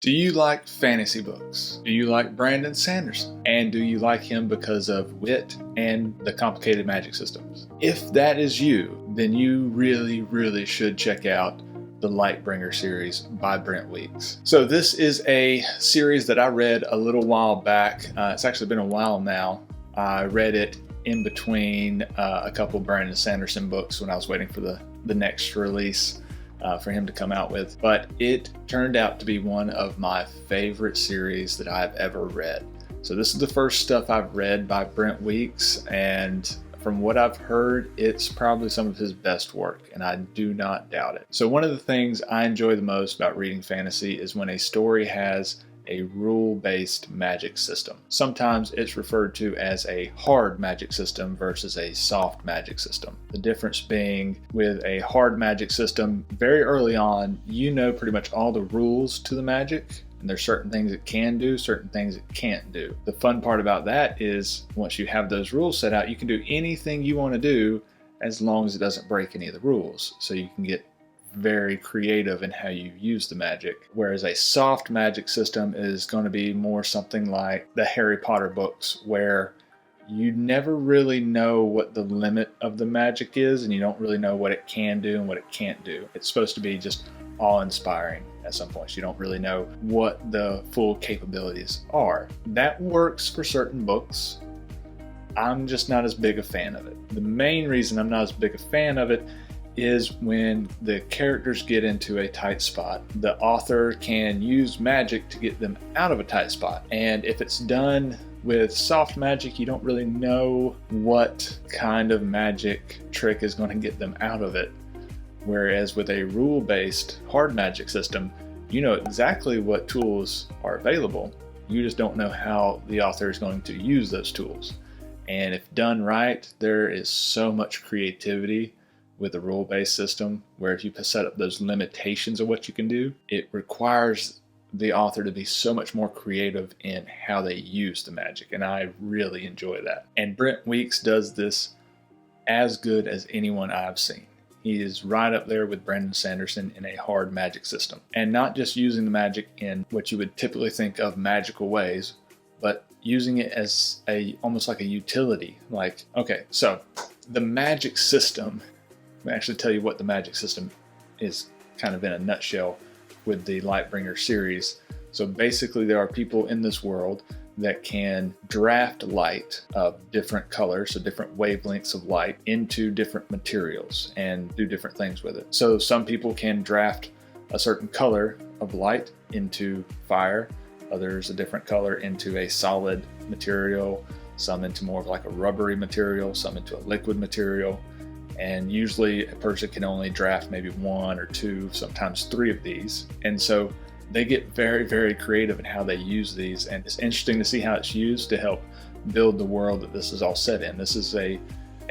Do you like fantasy books? Do you like Brandon Sanderson? And do you like him because of wit and the complicated magic systems? If that is you, then you really should check out the Lightbringer Series by Brent Weeks. So this is a series that I read a little while back. It's actually been a while now. I read it in between a couple Brandon Sanderson books when I was waiting for the next release for him to come out with, but it turned out to be one of my favorite series that I've ever read. So this is the first stuff I've read by Brent Weeks, and from what I've heard, it's probably some of his best work, and I do not doubt it. So one of the things I enjoy the most about reading fantasy is when a story has a rule-based magic system. Sometimes it's referred to as a hard magic system versus a soft magic system. The difference being, with a hard magic system, very early on, you know pretty much all the rules to the magic, and there's certain things it can do, certain things it can't do. The fun part about that is once you have those rules set out, you can do anything you want to do as long as it doesn't break any of the rules. So you can get very creative in how you use the magic, whereas a soft magic system is going to be more something like the Harry Potter books, where you never really know what the limit of the magic is, and you don't really know what it can do and what it can't do. It's supposed to be just awe-inspiring at some points. You don't really know what the full capabilities are. That works for certain books. I'm just not as big a fan of it. The main reason I'm not as big a fan of it is when the characters get into a tight spot. The author can use magic to get them out of a tight spot. And if it's done with soft magic, you don't really know what kind of magic trick is going to get them out of it. Whereas with a rule-based hard magic system, you know exactly what tools are available. You just don't know how the author is going to use those tools. And if done right, there is so much creativity with a rule-based system, where if you set up those limitations of what you can do, it requires the author to be so much more creative in how they use the magic, and I really enjoy that. And Brent Weeks does this as good as anyone I've seen. He is right up there with Brandon Sanderson in a hard magic system, and not just using the magic in what you would typically think of magical ways, but using it as almost like a utility. Like, okay, so the magic system, I'll actually tell you what the magic system is kind of in a nutshell with the Lightbringer series. So basically there are people in this world that can draft light of different colors, so different wavelengths of light, into different materials and do different things with it. So some people can draft a certain color of light into fire, others a different color into a solid material, some into more of like a rubbery material, some into a liquid material. And usually a person can only draft maybe one or two, sometimes three of these. And so they get very creative in how they use these. And it's interesting to see how it's used to help build the world that this is all set in. This is a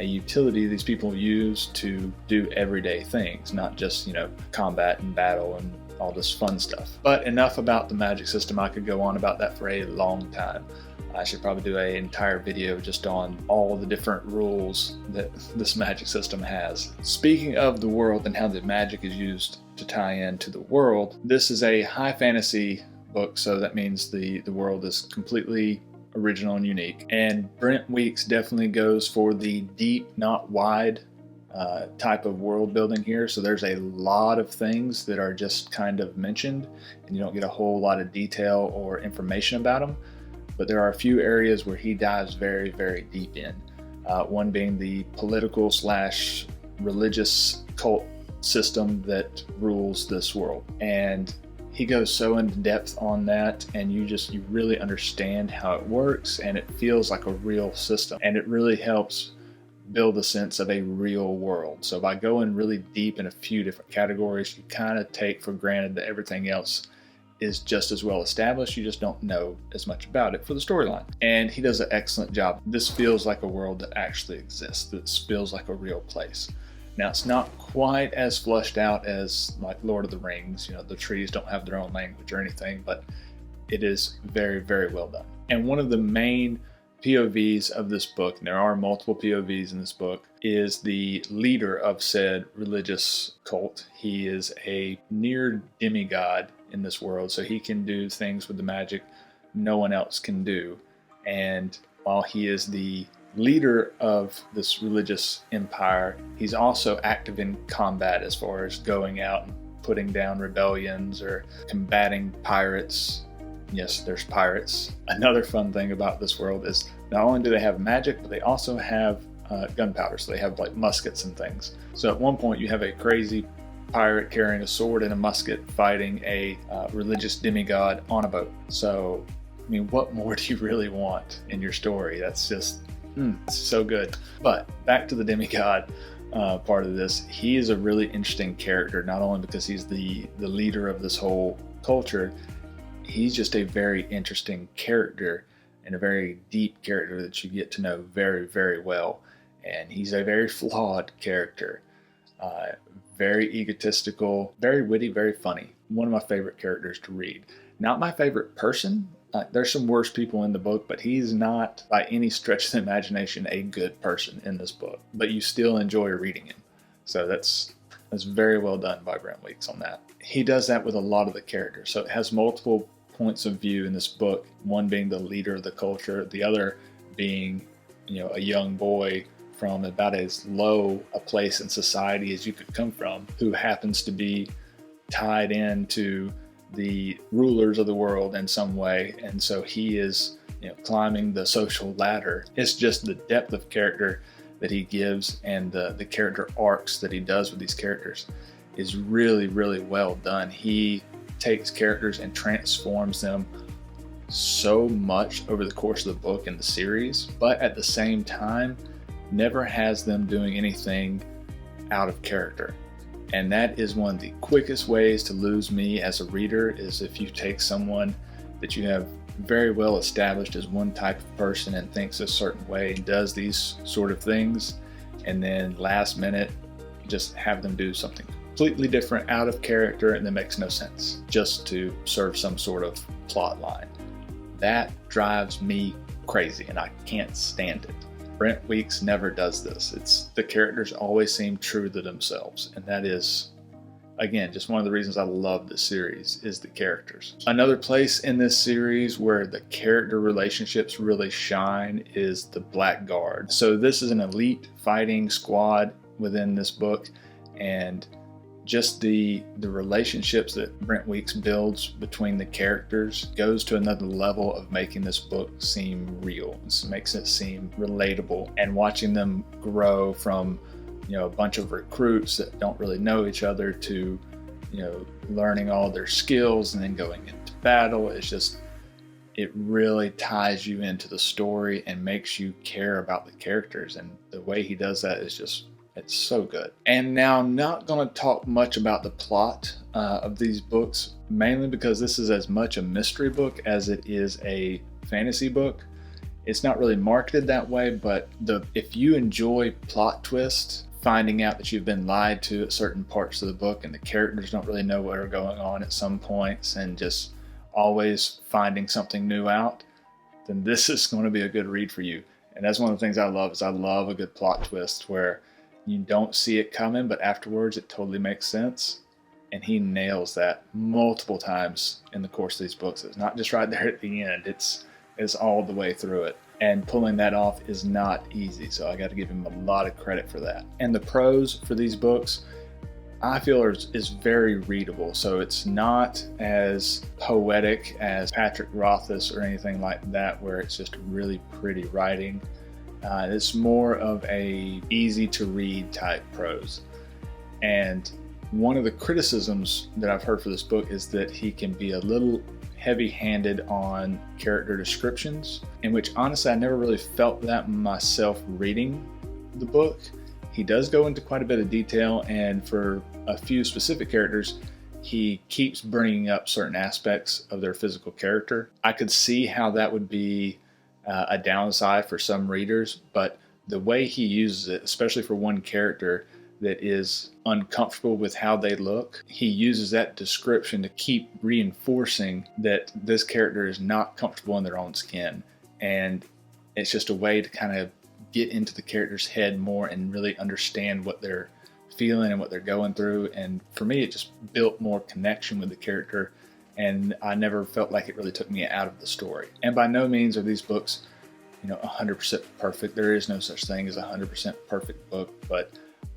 utility these people use to do everyday things, not just, combat and battle and all this fun stuff. But enough about the magic system. I could go on about that for a long time. I should probably do an entire video just on all the different rules that this magic system has. Speaking of the world and how the magic is used to tie into the world, this is a high fantasy book, so that means the world is completely original and unique. And Brent Weeks definitely goes for the deep, not wide type of world building here. So there's a lot of things that are just kind of mentioned, and you don't get a whole lot of detail or information about them. But there are a few areas where he dives very deep in. One being the political / religious cult system that rules this world. And he goes so into depth on that, and you really understand how it works, and it feels like a real system. And it really helps build a sense of a real world. So by going really deep in a few different categories, you kind of take for granted that everything else is just as well established. You just don't know as much about it for the storyline. And he does an excellent job. This feels like a world that actually exists. This feels like a real place. Now, it's not quite as fleshed out as like Lord of the Rings. The trees don't have their own language or anything, but it is very well done. And one of the main POVs of this book, and there are multiple POVs in this book, is the leader of said religious cult. He is a near demigod in this world, so he can do things with the magic no one else can do. And while he is the leader of this religious empire, he's also active in combat as far as going out and putting down rebellions or combating pirates. Yes, there's pirates. Another fun thing about this world is not only do they have magic, but they also have gunpowder. So they have like muskets and things. So at one point you have a crazy pirate carrying a sword and a musket fighting a religious demigod on a boat. So, I mean, what more do you really want in your story? That's just it's so good. But back to the demigod part of this. He is a really interesting character, not only because he's the leader of this whole culture. He's just a very interesting character and a very deep character that you get to know very, very well. And he's a very flawed character. Very egotistical, very witty, very funny. One of my favorite characters to read. Not my favorite person. There's some worse people in the book, but he's not by any stretch of the imagination a good person in this book. But you still enjoy reading him. So that's very well done by Brent Weeks on that. He does that with a lot of the characters. So it has multiple points of view in this book. One being the leader of the culture, the other being, a young boy from about as low a place in society as you could come from, who happens to be tied into the rulers of the world in some way. And so he is, climbing the social ladder. It's just the depth of character that he gives and the character arcs that he does with these characters is really, really well done. He takes characters and transforms them so much over the course of the book and the series, but at the same time, never has them doing anything out of character. And that is one of the quickest ways to lose me as a reader, is if you take someone that you have very well established as one type of person and thinks a certain way and does these sort of things, and then last minute just have them do something completely different out of character and that makes no sense just to serve some sort of plot line. That drives me crazy and I can't stand it. Brent Weeks never does this. The characters always seem true to themselves, and that is, again, just one of the reasons I love this series is the characters. Another place in this series where the character relationships really shine is the Black Guard. So this is an elite fighting squad within this book, and just the relationships that Brent Weeks builds between the characters goes to another level of making this book seem real. This makes it seem relatable, and watching them grow from a bunch of recruits that don't really know each other to learning all their skills and then going into battle. It really ties you into the story and makes you care about the characters, and the way he does that is it's so good. And now I'm not going to talk much about the plot of these books, mainly because this is as much a mystery book as it is a fantasy book. It's not really marketed that way, but if you enjoy plot twists, finding out that you've been lied to at certain parts of the book and the characters don't really know what are going on at some points and just always finding something new out, then this is going to be a good read for you. And that's one of the things I love, is I love a good plot twist where you don't see it coming, but afterwards it totally makes sense. And he nails that multiple times in the course of these books. It's not just right there at the end, it's all the way through it. And pulling that off is not easy, so I got to give him a lot of credit for that. And the prose for these books, I feel is very readable. So it's not as poetic as Patrick Rothfuss or anything like that, where it's just really pretty writing. It's more of a easy to read type prose. And one of the criticisms that I've heard for this book is that he can be a little heavy-handed on character descriptions, in which honestly I never really felt that myself reading the book. He does go into quite a bit of detail, and for a few specific characters he keeps bringing up certain aspects of their physical character. I could see how that would be a downside for some readers, but the way he uses it, especially for one character that is uncomfortable with how they look, he uses that description to keep reinforcing that this character is not comfortable in their own skin. And it's just a way to kind of get into the character's head more and really understand what they're feeling and what they're going through. And for me, it just built more connection with the character and I never felt like it really took me out of the story. And by no means are these books 100% perfect. There is no such thing as a 100% perfect book, but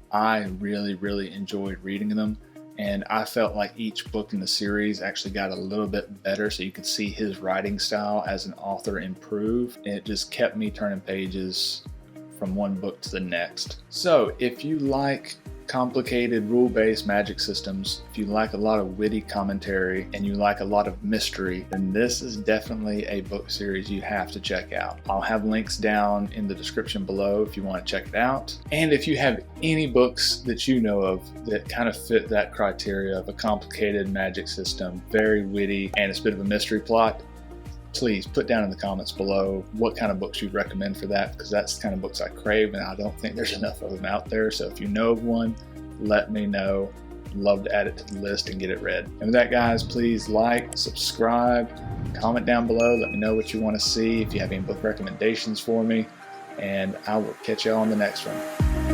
I really enjoyed reading them, and I felt like each book in the series actually got a little bit better, so you could see his writing style as an author improve, and it just kept me turning pages from one book to the next. So if you like complicated rule-based magic systems, if you like a lot of witty commentary, and you like a lot of mystery, then this is definitely a book series you have to check out. I'll have links down in the description below if you want to check it out. And if you have any books that you know of that kind of fit that criteria of a complicated magic system, very witty, and it's a bit of a mystery plot, please put down in the comments below what kind of books you'd recommend for that, because that's the kind of books I crave, and I don't think there's enough of them out there. So if you know of one, let me know. Love to add it to the list and get it read. And with that, guys, please like, subscribe, comment down below. Let me know what you want to see, if you have any book recommendations for me, and I will catch you on the next one.